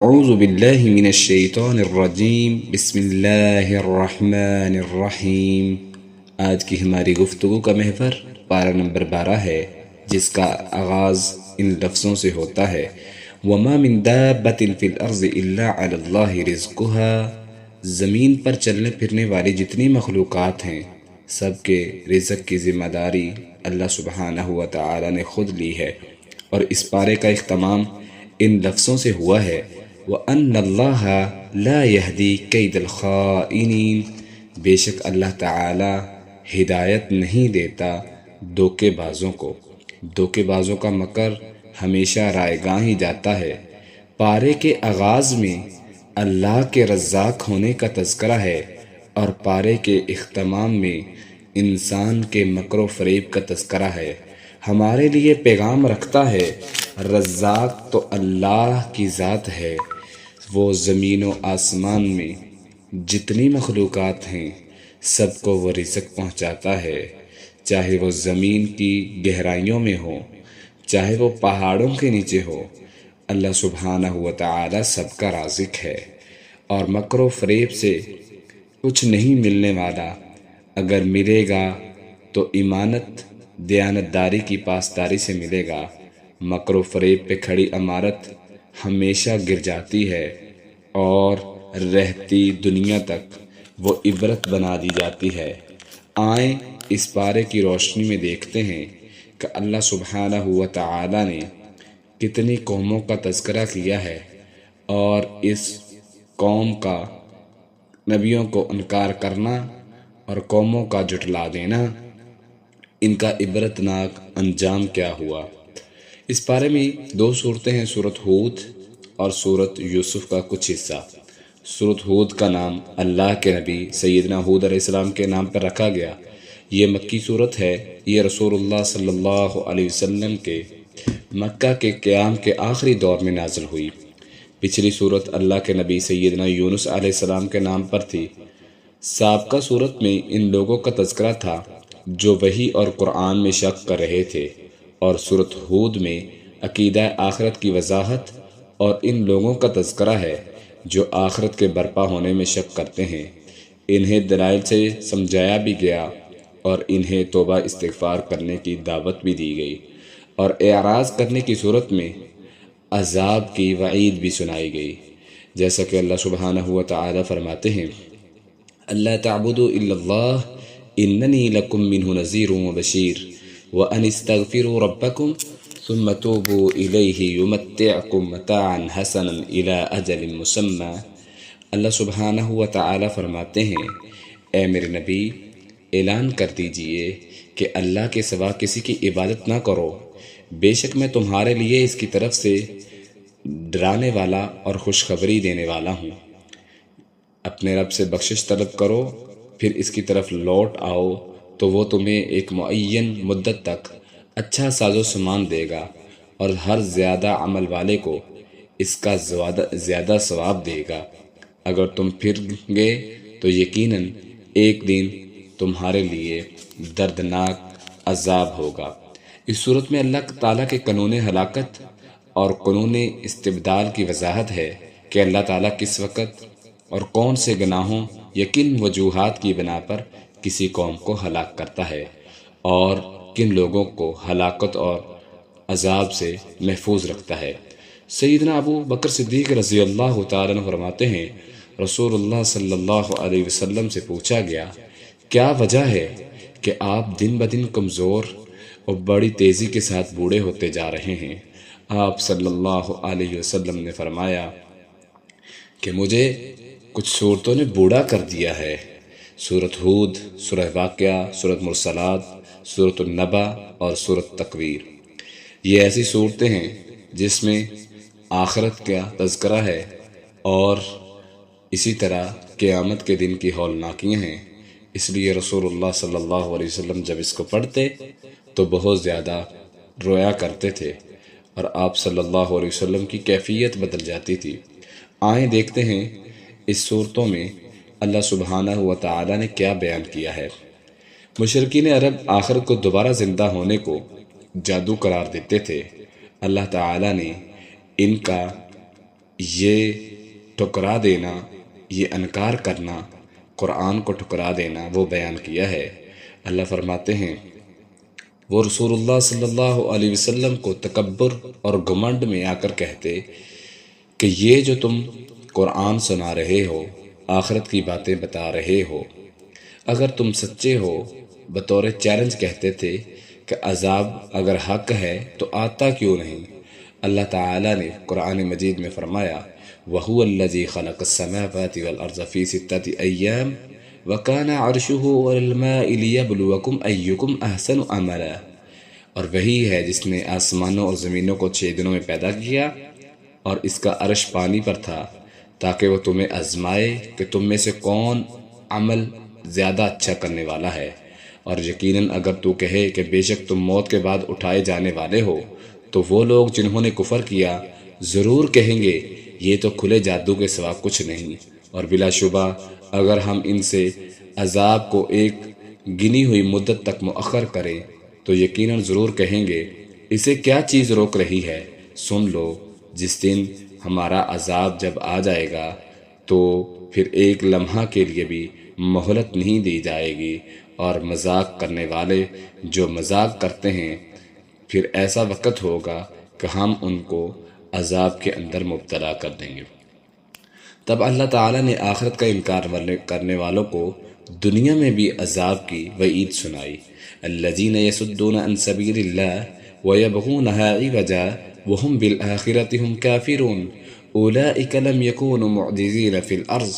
اعوذ باللہ من الشیطان الرجیم بسم اللہ الرحمن الرحیم۔ آج کی ہماری گفتگو کا محور پارہ نمبر 12 ہے، جس کا آغاز ان لفظوں سے ہوتا ہے: وما من دابۃ فی الارض الا علی اللہ رزقها۔ زمین پر چلنے پھرنے والی جتنی مخلوقات ہیں، سب کے رزق کی ذمہ داری اللہ سبحانہ و تعالی نے خود لی ہے، اور اس پارے کا اختتام ان لفظوں سے ہوا ہے: وَأَنَّ اللَّهَ لَا يَهْدِي كَيْدَ الْخَائِنِينَ۔ بے شک اللہ تعالی ہدایت نہیں دیتا دھوکے بازوں کو۔ دھوکے بازوں کا مکر ہمیشہ رائے گاں ہی جاتا ہے۔ پارے کے آغاز میں اللہ کے رزاق ہونے کا تذکرہ ہے، اور پارے کے اختتام میں انسان کے مکر و فریب کا تذکرہ ہے۔ ہمارے لیے پیغام رکھتا ہے، رزاق تو اللہ کی ذات ہے، وہ زمین و آسمان میں جتنی مخلوقات ہیں سب کو وہ رزق پہنچاتا ہے، چاہے وہ زمین کی گہرائیوں میں ہو، چاہے وہ پہاڑوں کے نیچے ہو۔ اللہ سبحانہ و تعالی سب کا رازق ہے، اور مکر و فریب سے کچھ نہیں ملنے والا۔ اگر ملے گا تو امانت دیانتداری کی پاسداری سے ملے گا۔ مکر و فریب پہ کھڑی عمارت ہمیشہ گر جاتی ہے، اور رہتی دنیا تک وہ عبرت بنا دی جاتی ہے۔ آئیں اس پارے کی روشنی میں دیکھتے ہیں کہ اللہ سبحانہ و تعالی نے کتنی قوموں کا تذکرہ کیا ہے، اور اس قوم کا نبیوں کو انکار کرنا اور قوموں کا جھٹلا دینا، ان کا عبرتناک انجام کیا ہوا۔ اس بارے میں دو صورتیں ہیں، سورۃ ہود اور سورۃ یوسف کا کچھ حصہ۔ سورۃ ہود کا نام اللہ کے نبی سیدنا ہود علیہ السلام کے نام پر رکھا گیا۔ یہ مکی صورت ہے۔ یہ رسول اللہ صلی اللہ علیہ وسلم کے مکہ کے قیام کے آخری دور میں نازل ہوئی۔ پچھلی صورت اللہ کے نبی سیدنا یونس علیہ السلام کے نام پر تھی۔ سابقہ صورت میں ان لوگوں کا تذکرہ تھا جو وحی اور قرآن میں شک کر رہے تھے، اور سورۃ ہود میں عقیدہ آخرت کی وضاحت اور ان لوگوں کا تذکرہ ہے جو آخرت کے برپا ہونے میں شک کرتے ہیں۔ انہیں دلائل سے سمجھایا بھی گیا، اور انہیں توبہ استغفار کرنے کی دعوت بھی دی گئی، اور اعراض کرنے کی صورت میں عذاب کی وعید بھی سنائی گئی، جیسا کہ اللہ سبحانہ و تعالی فرماتے ہیں: اللہ تعبدوا الا اللہ اننی لکم منہ نذیر و بشیر وان استغفروا ربکم ثم توبوا الیہ یمتعکم متاعا حسنا الی اجل مسمی۔ اللہ سبحانہ و تعالی فرماتے ہیں: اے میرے نبی، اعلان کر دیجئے کہ اللہ کے سوا کسی کی عبادت نہ کرو، بے شک میں تمہارے لیے اس کی طرف سے ڈرانے والا اور خوشخبری دینے والا ہوں۔ اپنے رب سے بخشش طلب کرو، پھر اس کی طرف لوٹ آؤ تو وہ تمہیں ایک معین مدت تک اچھا ساز و سامان دے گا، اور ہر زیادہ عمل والے کو اس کا زیادہ ثواب دے گا۔ اگر تم پھر گئے تو یقیناً ایک دن تمہارے لیے دردناک عذاب ہوگا۔ اس صورت میں اللہ تعالیٰ کے قانون ہلاکت اور قانون استبدال کی وضاحت ہے کہ اللہ تعالیٰ کس وقت اور کون سے گناہوں یا کن وجوہات کی بنا پر کسی قوم کو ہلاک کرتا ہے، اور کن لوگوں کو ہلاکت اور عذاب سے محفوظ رکھتا ہے۔ سیدنا ابو بکر صدیق رضی اللہ تعالیٰ عنہ فرماتے ہیں: رسول اللہ صلی اللہ علیہ وسلم سے پوچھا گیا، کیا وجہ ہے کہ آپ دن بدن کمزور اور بڑی تیزی کے ساتھ بوڑھے ہوتے جا رہے ہیں؟ آپ صلی اللہ علیہ وسلم نے فرمایا کہ مجھے کچھ صورتوں نے بوڑھا کر دیا ہے: سورۃ ہود، سورہ واقعہ، سورۃ مرسلات، سورۃ النبا اور سورۃ تکویر۔ یہ ایسی صورتیں ہیں جس میں آخرت کا تذکرہ ہے، اور اسی طرح قیامت کے دن کی ہولناکیاں ہیں۔ اس لیے رسول اللہ صلی اللہ علیہ وسلم جب اس کو پڑھتے تو بہت زیادہ رویا کرتے تھے، اور آپ صلی اللہ علیہ وسلم کی کیفیت بدل جاتی تھی۔ آئیں دیکھتے ہیں اس صورتوں میں اللہ سبحانہ و تعالی نے کیا بیان کیا ہے۔ مشرکین عرب آخرت کو دوبارہ زندہ ہونے کو جادو قرار دیتے تھے۔ اللہ تعالی نے ان کا یہ ٹھکرا دینا، یہ انکار کرنا، قرآن کو ٹھکرا دینا وہ بیان کیا ہے۔ اللہ فرماتے ہیں وہ رسول اللہ صلی اللہ علیہ وسلم کو تکبر اور گھمنڈ میں آ کر کہتے کہ یہ جو تم قرآن سنا رہے ہو، آخرت کی باتیں بتا رہے ہو، اگر تم سچے ہو، بطور چیلنج کہتے تھے کہ عذاب اگر حق ہے تو آتا کیوں نہیں؟ اللہ تعالیٰ نے قرآن مجید میں فرمایا وَهُوَ الَّذِي خَلَقَ السَّمَاوَاتِ وَالْأَرْضَ فِي سِتَّةِ أَيَّامٍ وَكَانَ عَرْشُهُ عَلَى الْمَاءِ لِيَبْلُوَكُمْ أَيُّكُمْ أَحْسَنُ عَمَلًا، اور وہی ہے جس نے آسمانوں اور زمینوں کو 6 دنوں میں پیدا کیا، اور اس کا عرش پانی پر تھا تاکہ وہ تمہیں آزمائے کہ تم میں سے کون عمل زیادہ اچھا کرنے والا ہے۔ اور یقیناً اگر تو کہے کہ بے شک تم موت کے بعد اٹھائے جانے والے ہو، تو وہ لوگ جنہوں نے کفر کیا ضرور کہیں گے یہ تو کھلے جادو کے سوا کچھ نہیں، اور بلا شبہ اگر ہم ان سے عذاب کو ایک گنی ہوئی مدت تک مؤخر کریں تو یقیناً ضرور کہیں گے اسے کیا چیز روک رہی ہے، سن لو جس دن ہمارا عذاب جب آ جائے گا تو پھر ایک لمحہ کے لیے بھی مہلت نہیں دی جائے گی، اور مذاق کرنے والے جو مذاق کرتے ہیں پھر ایسا وقت ہوگا کہ ہم ان کو عذاب کے اندر مبتلا کر دیں گے۔ تب اللہ تعالیٰ نے آخرت کا انکار کرنے والوں کو دنیا میں بھی عذاب کی وعید سنائی۔ الذین یصدون عن سبیل اللہ ویبغونها عوجا وهم بالآخرة هم کافرون اولئک لم یکونوا معجزین فی الارض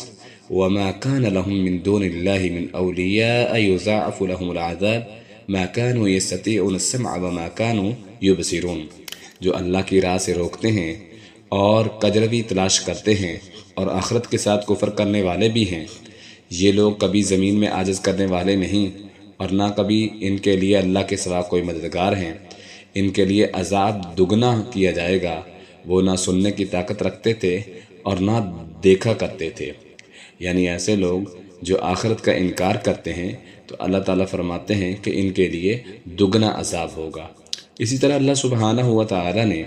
وما كان لهم من دون الله من اولیاء یضاعف لهم العذاب ما كانوا يستطيعون السمع وما كانوا يبصرون، جو اللہ کی راہ سے روکتے ہیں اور کجروی تلاش کرتے ہیں اور آخرت کے ساتھ کفر کرنے والے بھی ہیں، یہ لوگ کبھی زمین میں عاجز کرنے والے نہیں، اور نہ کبھی ان کے لیے اللہ کے سوا کوئی مددگار ہیں۔ ان کے لیے عذاب دگنا کیا جائے گا، وہ نہ سننے کی طاقت رکھتے تھے اور نہ دیکھا کرتے تھے۔ یعنی ایسے لوگ جو آخرت کا انکار کرتے ہیں تو اللہ تعالیٰ فرماتے ہیں کہ ان کے لیے دگنا عذاب ہوگا۔ اسی طرح اللہ سبحانہ و تعالیٰ نے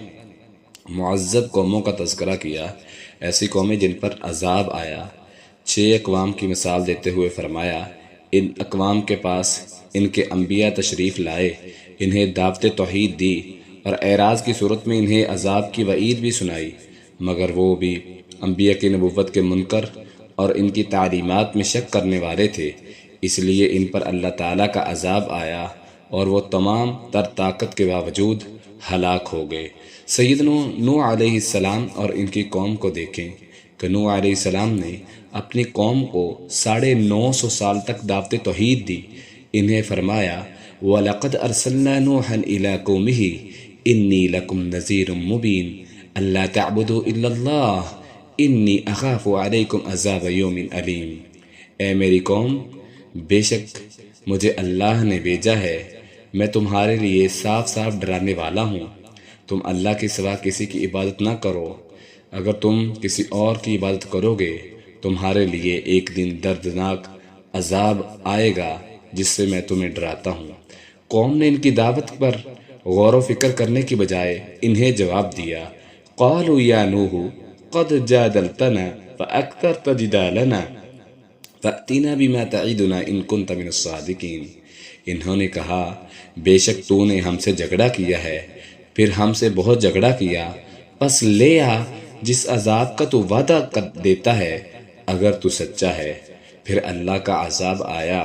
معذب قوموں کا تذکرہ کیا، ایسی قومیں جن پر عذاب آیا۔ 6 اقوام کی مثال دیتے ہوئے فرمایا ان اقوام کے پاس ان کے انبیاء تشریف لائے، انہیں دعوت توحید دی اور اعراض کی صورت میں انہیں عذاب کی وعید بھی سنائی، مگر وہ بھی انبیاء کی نبوت کے منکر اور ان کی تعلیمات میں شک کرنے والے تھے، اس لیے ان پر اللہ تعالیٰ کا عذاب آیا اور وہ تمام تر طاقت کے باوجود ہلاک ہو گئے۔ سیدنا نوح علیہ السلام اور ان کی قوم کو دیکھیں کہ نوح علیہ السلام نے اپنی قوم کو 950 سال تک دعوت توحید دی۔ انہیں فرمایا وَلَقَدْ أَرْسَلْنَا نُوحًا إِلَىٰ قَوْمِهِ إِنِّي لَكُمْ نَذِيرٌ مُّبِينٌ أَلَّا تَعْبُدُوا إِلَّا اللَّهَ إِنِّي أَخَافُ عَلَيْكُمْ عَذَابَ يَوْمٍ أَلِيمٍ، اے میری قوم، بے شک مجھے اللہ نے بھیجا ہے، میں تمہارے لیے صاف صاف ڈرانے والا ہوں، تم اللہ کے سوا کسی کی عبادت نہ کرو، اگر تم کسی اور کی عبادت کرو گے تمہارے لیے ایک دن دردناک عذاب آئے گا جس سے میں تمہیں ڈراتا ہوں۔ قوم نے ان کی دعوت پر غور و فکر کرنے کی بجائے انہیں جواب دیا قالوا یا نوح قد جادلتنا فاکثرت جدالنا فأتنا بما تعیدنا ان کنت من الصادقین، انہوں نے کہا بے شک تو نے ہم سے جھگڑا کیا ہے، پھر ہم سے بہت جھگڑا کیا، پس لے آ جس عذاب کا تو وعدہ کر دیتا ہے اگر تو سچا ہے۔ پھر اللہ کا عذاب آیا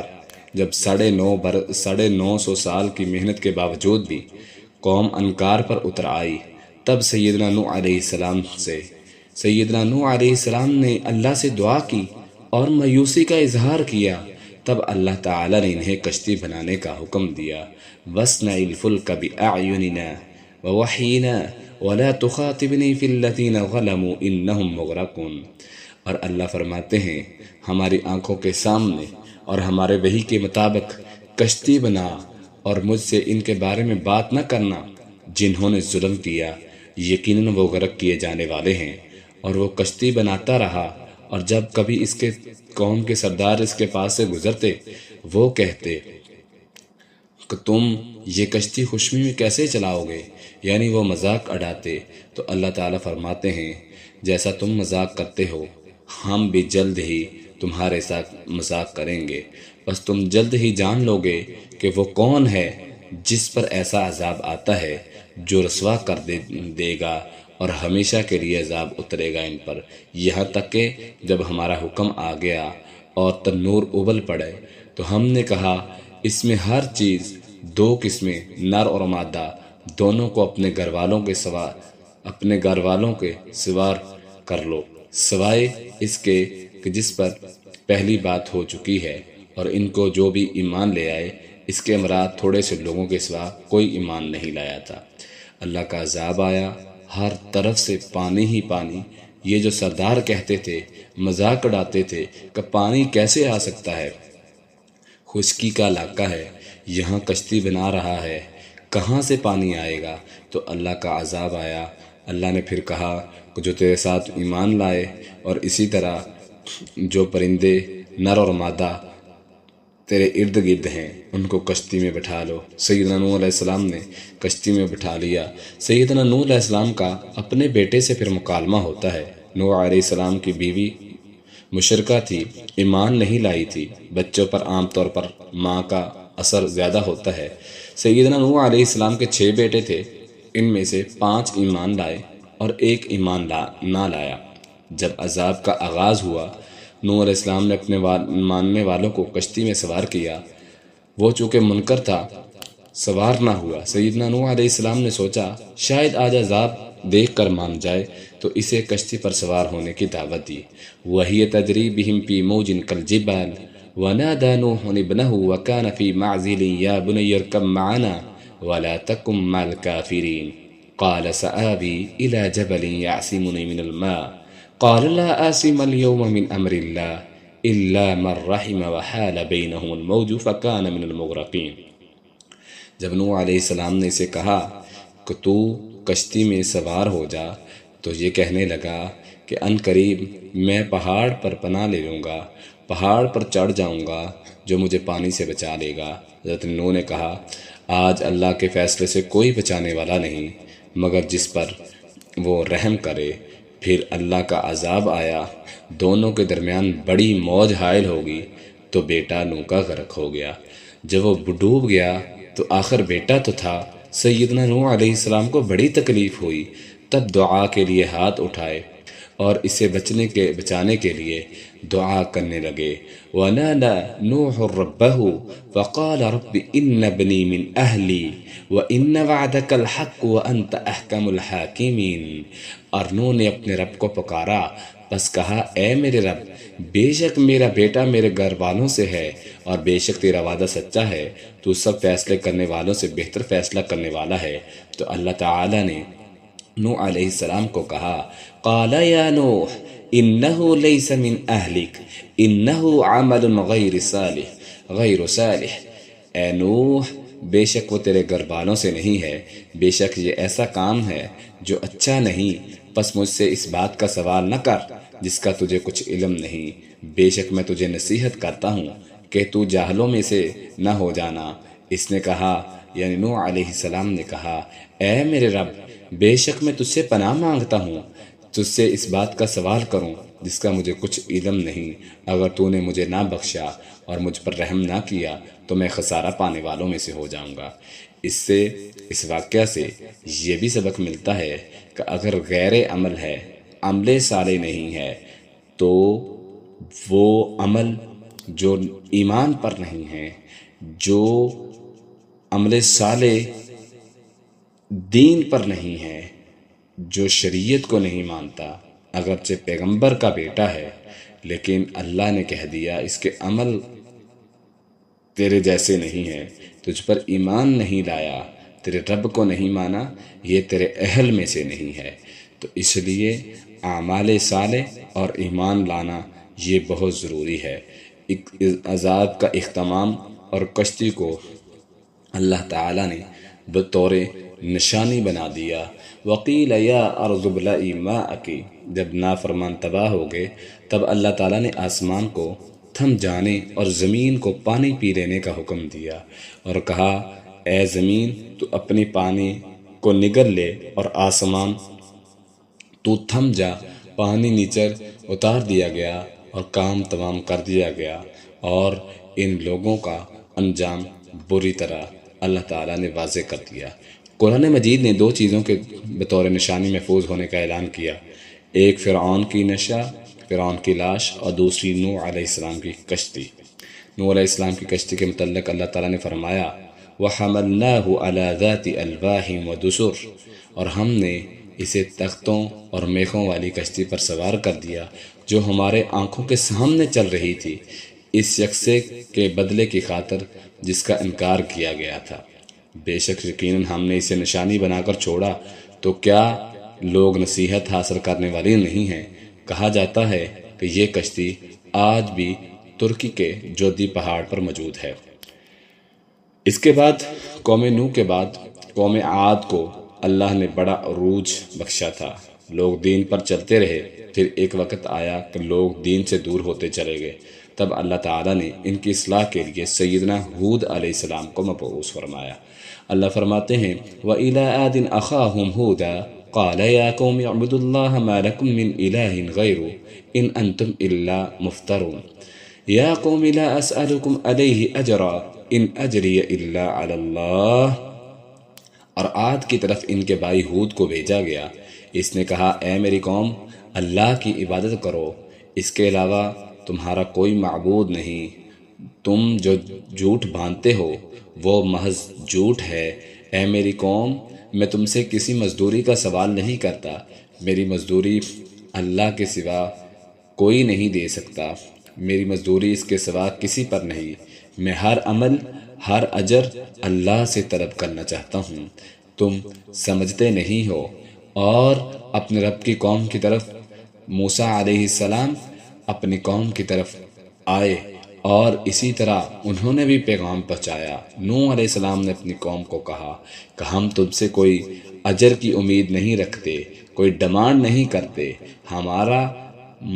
جب 950 سال کی محنت کے باوجود بھی قوم انکار پر اتر آئی، تب سیدنا نوح علیہ السلام نے اللہ سے دعا کی اور مایوسی کا اظہار کیا، تب اللہ تعالیٰ نے انہیں کشتی بنانے کا حکم دیا وَاصْنَعِ الْفُلْكَ بِأَعْيُنِنَا وَوَحْيِنَا وَلَا تُخَاطِبْنِي فِي الَّذِينَ ظَلَمُوا إِنَّهُمْ مُغْرَقُونَ، اور اللہ فرماتے ہیں ہماری آنکھوں کے سامنے اور ہمارے وحی کے مطابق کشتی بنا اور مجھ سے ان کے بارے میں بات نہ کرنا، جنہوں نے ظلم کیا یقیناً وہ غرق کیے جانے والے ہیں۔ اور وہ کشتی بناتا رہا، اور جب کبھی اس کے قوم کے سردار اس کے پاس سے گزرتے وہ کہتے کہ تم یہ کشتی خوشمی میں کیسے چلاؤ گے، یعنی وہ مذاق اڑاتے، تو اللہ تعالیٰ فرماتے ہیں جیسا تم مذاق کرتے ہو ہم بھی جلد ہی تمہارے ساتھ مذاق کریں گے، بس تم جلد ہی جان لو گے کہ وہ کون ہے جس پر ایسا عذاب آتا ہے جو رسوا کر دے گا اور ہمیشہ کے لیے عذاب اترے گا ان پر، یہاں تک کہ جب ہمارا حکم آ گیا اور تنور ابل پڑے تو ہم نے کہا اس میں ہر چیز دو قسمیں نر اور مادہ دونوں کو اپنے گھر والوں کے سوار کر لو، سوائے اس کے کہ جس پر پہلی بات ہو چکی ہے، اور ان کو جو بھی ایمان لے آئے، اس کے مراد تھوڑے سے لوگوں کے سوا کوئی ایمان نہیں لایا تھا۔ اللہ کا عذاب آیا، ہر طرف سے پانی ہی پانی۔ یہ جو سردار کہتے تھے، مذاق اڑاتے تھے کہ پانی کیسے آ سکتا ہے، خشکی کا علاقہ ہے، یہاں کشتی بنا رہا ہے، کہاں سے پانی آئے گا؟ تو اللہ کا عذاب آیا۔ اللہ نے پھر کہا کہ جو تیرے ساتھ ایمان لائے اور اسی طرح جو پرندے نر اور مادہ تیرے ارد گرد ہیں ان کو کشتی میں بٹھا لو۔ سیدنا نوح علیہ السلام نے کشتی میں بٹھا لیا۔ سیدنا نوح علیہ السلام کا اپنے بیٹے سے پھر مکالمہ ہوتا ہے۔ نوح علیہ السلام کی بیوی مشرکہ تھی، ایمان نہیں لائی تھی۔ بچوں پر عام طور پر ماں کا اثر زیادہ ہوتا ہے۔ سیدنا نوح علیہ السلام کے 6 بیٹے تھے، ان میں سے 5 ایمان لائے اور 1 ایمان نہ لایا۔ جب عذاب کا آغاز ہوا، نوح علیہ السلام نے اپنے ماننے والوں کو کشتی میں سوار کیا۔ وہ چونکہ منکر تھا، سوار نہ ہوا۔ سیدنا نوح علیہ السلام نے سوچا شاید آج عذاب دیکھ کر مان جائے، تو اسے کشتی پر سوار ہونے کی دعوت دی۔ وَهِيَ تَجْرِي بِهِمْ فِي مَوْجٍ كَالْجِبَالِ وَنَادَىٰ نُوحٌ ابْنَهُ وَكَانَ فِي مَعْزِلٍ يَا بُنَيَّ ارْكَب مَّعَنَا وَلَا تَكُن مَّعَ الْكَافِرِينَ قَالَ سَآوِي إِلَىٰ جَبَلٍ يَعْصِمُنِي مِنَ الْمَاءِ قَالَ لَا عَاصِمَ الْيَوْمَ مِنْ أَمْرِ اللَّهِ إِلَّا مَن رَّحِمَ وَحَالَ بَيْنَهُمُ الْمَوْجُ فَكَانَ مِنَ الْمُغْرَقِينَ۔ جب نوح علیہ السلام نے اسے کہا کہ تو کشتی میں سوار ہو جا، تو یہ کہنے لگا کہ ان قریب میں پہاڑ پر پناہ لے لوں گا، پہاڑ پر چڑھ جاؤں گا جو مجھے پانی سے بچا لے گا۔ حضرت نوح نے کہا آج اللہ کے فیصلے سے کوئی بچانے والا نہیں مگر جس پر وہ رحم کرے۔ پھر اللہ کا عذاب آیا، دونوں کے درمیان بڑی موج حائل ہوگی، تو بیٹا نوح کا غرق ہو گیا۔ جب وہ ڈوب گیا تو آخر بیٹا تو تھا۔ سیدنا نوح علیہ السلام کو بڑی تکلیف ہوئی، تب دعا کے لیے ہاتھ اٹھائے اور اسے بچانے کے لیے دعا کرنے لگے۔ وَنَادَى نُوحٌ رَبَّهُ فَقَالَ رَبِّ إِنَّ ابْنِي مِنْ أَهْلِي وَإِنَّ وَعْدَكَ الْحَقُّ وَأَنْتَ أَحْكَمُ الْحَاكِمِينَ۔ اور نوح نے اپنے رب کو پکارا، بس کہا اے میرے رب، بے شک میرا بیٹا میرے گھر والوں سے ہے اور بے شک تیرا وعدہ سچا ہے، تو سب فیصلے کرنے والوں سے بہتر فیصلہ کرنے والا ہے۔ تو اللہ تعالی نے نوح علیہ السلام کو کہا قال یا نوح انہ لیس من اہلک انہ عمل غیر صالح۔ اے نوح، بے شک وہ تیرے گھر والوں سے نہیں ہے، بے شک یہ ایسا کام ہے جو اچھا نہیں، پس مجھ سے اس بات کا سوال نہ کر جس کا تجھے کچھ علم نہیں، بے شک میں تجھے نصیحت کرتا ہوں کہ تو جاہلوں میں سے نہ ہو جانا۔ اس نے کہا، یعنی نوح علیہ السلام نے کہا، اے میرے رب، بے شک میں تجھ سے پناہ مانگتا ہوں تجھ سے اس بات کا سوال کروں جس کا مجھے کچھ علم نہیں، اگر تو نے مجھے نہ بخشا اور مجھ پر رحم نہ کیا تو میں خسارہ پانے والوں میں سے ہو جاؤں گا۔ اس واقعہ سے یہ بھی سبق ملتا ہے کہ اگر غیر عمل ہے، عمل صالح نہیں ہے، تو وہ عمل جو ایمان پر نہیں ہے، جو عمل صالح دین پر نہیں ہے، جو شریعت کو نہیں مانتا، اگرچہ پیغمبر کا بیٹا ہے، لیکن اللہ نے کہہ دیا اس کے عمل تیرے جیسے نہیں ہیں، تجھ پر ایمان نہیں لایا، تیرے رب کو نہیں مانا، یہ تیرے اہل میں سے نہیں ہے۔ تو اس لیے اعمال صالح اور ایمان لانا یہ بہت ضروری ہے۔ عذاب کا اختتام اور کشتی کو اللہ تعالیٰ نے بطور نشانی بنا دیا۔ وقیل یا ارض ابلعی ماءک، جب نافرمان تباہ ہو گئے تب اللہ تعالیٰ نے آسمان کو تھم جانے اور زمین کو پانی پی لینے کا حکم دیا اور کہا اے زمین تو اپنی پانی کو نگل لے اور آسمان تو تھم جا پانی نیچے اتار دیا گیا اور کام تمام کر دیا گیا، اور ان لوگوں کا انجام بری طرح اللہ تعالیٰ نے واضح کر دیا۔ قرآن مجید نے 2 چیزوں کے بطور نشانی محفوظ ہونے کا اعلان کیا، ایک فرعون کی نشہ، فرعون کی لاش، اور دوسری نوح علیہ السلام کی کشتی۔ نوح علیہ السلام کی کشتی کے متعلق اللہ تعالیٰ نے فرمایا وَحَمَلْنَاهُ عَلَى ذَاتِ أَلْوَاحٍ وَدُسُرٍ، اور ہم نے اسے تختوں اور میخوں والی کشتی پر سوار کر دیا جو ہمارے آنکھوں کے سامنے چل رہی تھی، اس شخص کے بدلے کی خاطر جس کا انکار کیا گیا تھا۔ بے شک یقیناً ہم نے اسے نشانی بنا کر چھوڑا، تو کیا لوگ نصیحت حاصل کرنے والی نہیں ہیں؟ کہا جاتا ہے کہ یہ کشتی آج بھی ترکی کے جودی پہاڑ پر موجود ہے۔ اس کے بعد قوم نوح کے بعد قوم عاد کو اللہ نے بڑا عروج بخشا تھا۔ لوگ دین پر چلتے رہے، پھر ایک وقت آیا کہ لوگ دین سے دور ہوتے چلے گئے، تب اللہ تعالیٰ نے ان کی اصلاح کے لیے سیدنا ہود علیہ السلام کو مبعوث فرمایا۔ اللہ فرماتے ہیں وَإِلَىٰ عَادٍ أَخَاهُمْ هُودًا قَالَ يَا قَوْمِ اعْبُدُوا اللَّهَ مَا لَكُم مِّنْ إِلَٰهٍ غَيْرُهُ إِنْ أَنْتُمْ إِلَّا مُفْتَرُونَ يَا قَوْمِ لَا أَسْأَلُكُمْ عَلَيْهِ أَجْرًا إِنْ أَجْرِيَ إِلَّا عَلَى اللَّهِ۔ اور عاد کی طرف ان کے بھائی ہود کو بھیجا گیا، اس نے کہا اے میری قوم، اللہ کی عبادت کرو، اس کے علاوہ تمہارا کوئی معبود نہیں، تم جو جھوٹ باندھتے ہو وہ محض جھوٹ ہے۔ اے میری قوم، میں تم سے کسی مزدوری کا سوال نہیں کرتا، میری مزدوری اللہ کے سوا کوئی نہیں دے سکتا، میری مزدوری اس کے سوا کسی پر نہیں، میں ہر عمل ہر اجر اللہ سے طلب کرنا چاہتا ہوں، تم سمجھتے نہیں ہو۔ اور اپنے رب کی قوم کی طرف موسیٰ علیہ السلام اپنی قوم کی طرف آئے اور اسی طرح انہوں نے بھی پیغام پہنچایا۔ نوح علیہ السلام نے اپنی قوم کو کہا کہ ہم تم سے کوئی اجر کی امید نہیں رکھتے، کوئی ڈیمانڈ نہیں کرتے، ہمارا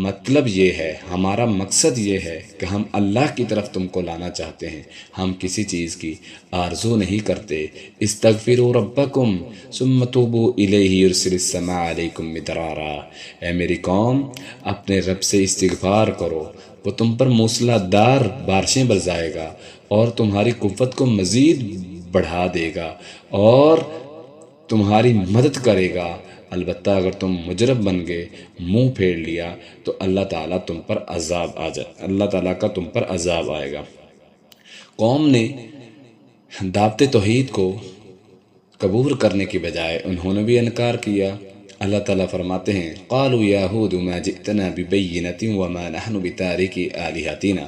مطلب یہ ہے، ہمارا مقصد یہ ہے کہ ہم اللہ کی طرف تم کو لانا چاہتے ہیں، ہم کسی چیز کی آرزو نہیں کرتے۔ استغفروا ربکم ثم توبوا الیہ یرسل السماء علیکم مدرارا، اے میری قوم اپنے رب سے استغفار کرو، وہ تم پر موسلا دار بارشیں برسائے گا اور تمہاری قوت کو مزید بڑھا دے گا اور تمہاری مدد کرے گا، البتہ اگر تم مجرم بن گئے، منہ پھیر لیا، تو اللہ تعالیٰ کا تم پر عذاب آئے گا۔ قوم نے دعوت توحید کو قبول کرنے کی بجائے انہوں نے بھی انکار کیا۔ اللہ تعالیٰ فرماتے ہیں قالوا یا ہود ما جئتنا ببینۃ وما نحن بتارکی آلہتنا،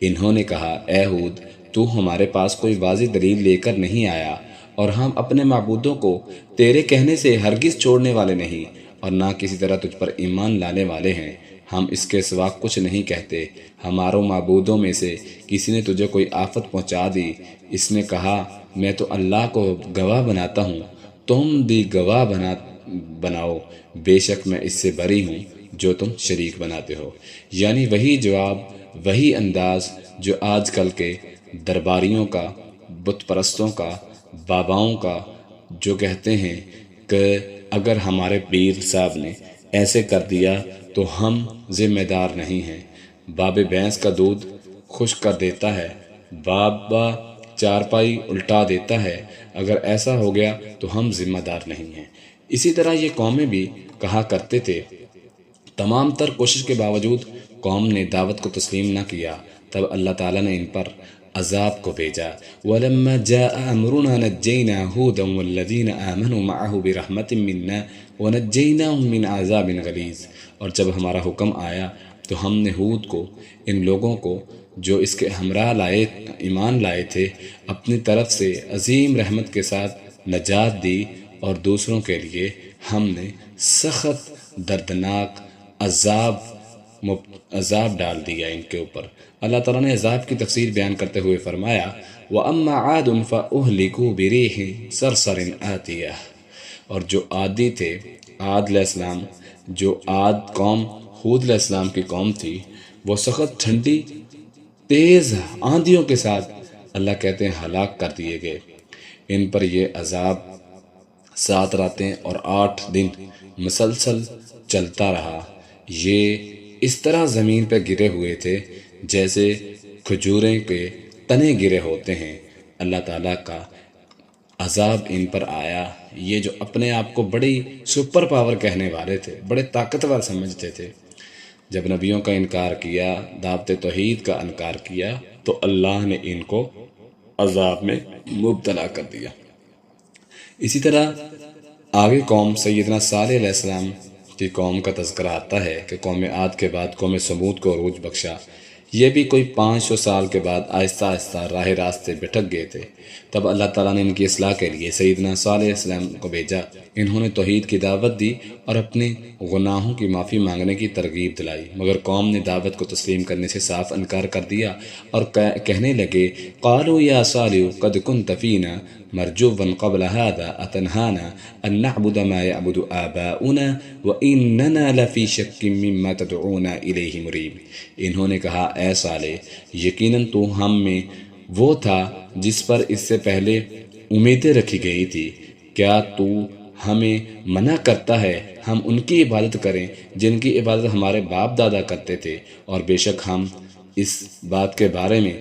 انہوں نے کہا اے ہود تو ہمارے پاس کوئی واضح دلیل لے کر نہیں آیا اور ہم اپنے معبودوں کو تیرے کہنے سے ہرگز چھوڑنے والے نہیں، اور نہ کسی طرح تجھ پر ایمان لانے والے ہیں، ہم اس کے سوا کچھ نہیں کہتے، ہماروں معبودوں میں سے کسی نے تجھے کوئی آفت پہنچا دی، اس نے کہا میں تو اللہ کو گواہ بناتا ہوں، تم بھی گواہ بناؤ، بے شک میں اس سے بری ہوں جو تم شریک بناتے ہو۔ یعنی وہی جواب، وہی انداز جو آج کل کے درباریوں کا، بت پرستوں کا، باباؤں کا، جو کہتے ہیں کہ اگر ہمارے پیر صاحب نے ایسے کر دیا تو ہم ذمہ دار نہیں ہیں، باب بھینس کا دودھ خشک کر دیتا ہے، بابا چارپائی الٹا دیتا ہے، اگر ایسا ہو گیا تو ہم ذمہ دار نہیں ہیں۔ اسی طرح یہ قومیں بھی کہا کرتے تھے۔ تمام تر کوشش کے باوجود قوم نے دعوت کو تسلیم نہ کیا، تب اللہ تعالیٰ نے ان پر عذاب کو بھیجا۔ وَلَمَّا جَاءَ أَمْرُنَا نَجَّيْنَا هُودًا وَالَّذِينَ آمَنُوا مَعَهُ بِرَحْمَةٍ مِنَّا وَنَجَّيْنَاهُمْ مِنْ عَذَابٍ غَلِيظٍ، اور جب ہمارا حکم آیا تو ہم نے ہود کو، ان لوگوں کو جو اس کے ہمراہ ایمان لائے تھے، اپنی طرف سے عظیم رحمت کے ساتھ نجات دی، اور دوسروں کے لیے ہم نے سخت دردناک عذاب ڈال دیا ان کے اوپر۔ اللہ تعالیٰ نے عذاب کی تفسیر بیان کرتے ہوئے فرمایا وَأَمَّا عَادٌ فَأُهْلِكُوا بِرِيحٍ صَرْصَرٍ آتِيَةٍ، اور جو عادی تھے، عاد علیہ السلام، جو عاد قوم ہود علیہ السلام کی قوم تھی، وہ سخت ٹھنڈی تیز آندھیوں کے ساتھ اللہ کہتے ہیں ہلاک کر دیے گئے۔ ان پر یہ عذاب 7 راتیں اور 8 دن مسلسل چلتا رہا۔ یہ اس طرح زمین پہ گرے ہوئے تھے جیسے کھجوریں کے تنے گرے ہوتے ہیں۔ اللہ تعالیٰ کا عذاب ان پر آیا۔ یہ جو اپنے آپ کو بڑی سپر پاور کہنے والے تھے، بڑے طاقتور سمجھتے تھے، جب نبیوں کا انکار کیا، دعوت توحید کا انکار کیا، تو اللہ نے ان کو عذاب میں مبتلا کر دیا۔ اسی طرح آگے قوم سیدنا صالح علیہ السلام کی قوم کا تذکرہ آتا ہے کہ قوم عاد کے بعد قوم سمود کو عروج بخشا۔ یہ بھی کوئی 500 سال کے بعد آہستہ آہستہ راہ راستے بھٹک گئے تھے۔ تب اللہ تعالیٰ نے ان کی اصلاح کے لیے سیدنا صالح علیہ السلام کو بھیجا۔ انہوں نے توحید کی دعوت دی اور اپنے گناہوں کی معافی مانگنے کی ترغیب دلائی، مگر قوم نے دعوت کو تسلیم کرنے سے صاف انکار کر دیا اور کہنے لگے قالوا یا صالح قد كنت فينا مرجوا قبل هذا اتنهانا ان نعبد ما يعبد آباؤنا واننا لفی شک مما تدعونا الیہ مریب۔ انہوں نے کہا اے صالح، یقیناً تو ہم میں وہ تھا جس پر اس سے پہلے امیدیں رکھی گئی تھی، کیا تو ہمیں منع کرتا ہے ہم ان کی عبادت کریں جن کی عبادت ہمارے باپ دادا کرتے تھے، اور بے شک ہم اس بات کے بارے میں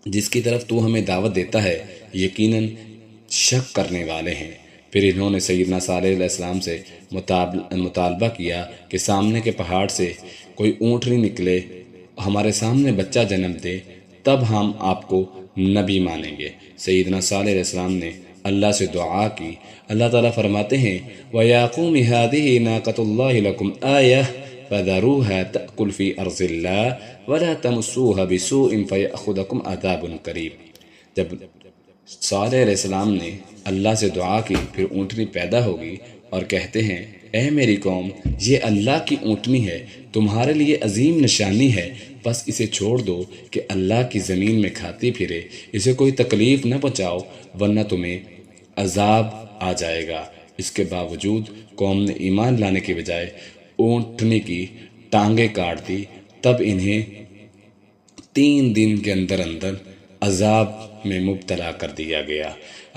جس کی طرف تو ہمیں دعوت دیتا ہے یقیناً شک کرنے والے ہیں۔ پھر انہوں نے سیدنا صالح علیہ السلام سے مطالبہ کیا کہ سامنے کے پہاڑ سے کوئی اونٹنی نکلے، ہمارے سامنے بچہ جنم دے، تب ہم آپ کو نبی مانیں گے۔ سیدنا صالح علیہ السلام نے اللہ سے دعا کی۔ اللہ تعالیٰ فرماتے ہیں وَيَا قَوْمِ هَٰذِهِ نَاقَةُ اللَّهِ لَكُمْ آیَةٌ فَذَرُوهَا تَأْکُلْ فِی أَرْضِ اللَّهِ وَلَا تَمَسُّوهَا بِسُوءٍ فَیَأْخُذَکُمْ عَذَابٌ قَریب۔ جب صالح علیہ السلام نے اللہ سے دعا کی، پھر اونٹنی پیدا ہوگی اور کہتے ہیں اے میری قوم، یہ اللہ کی اونٹنی ہے، تمہارے لیے عظیم نشانی ہے، بس اسے چھوڑ دو کہ اللہ کی زمین میں کھاتی پھرے، اسے کوئی تکلیف نہ پہنچاؤ ورنہ تمہیں عذاب آ جائے گا۔ اس کے باوجود قوم نے ایمان لانے کے بجائے اونٹنی کی ٹانگیں کاٹ دی۔ تب انہیں 3 دن کے اندر اندر عذاب میں مبتلا کر دیا گیا۔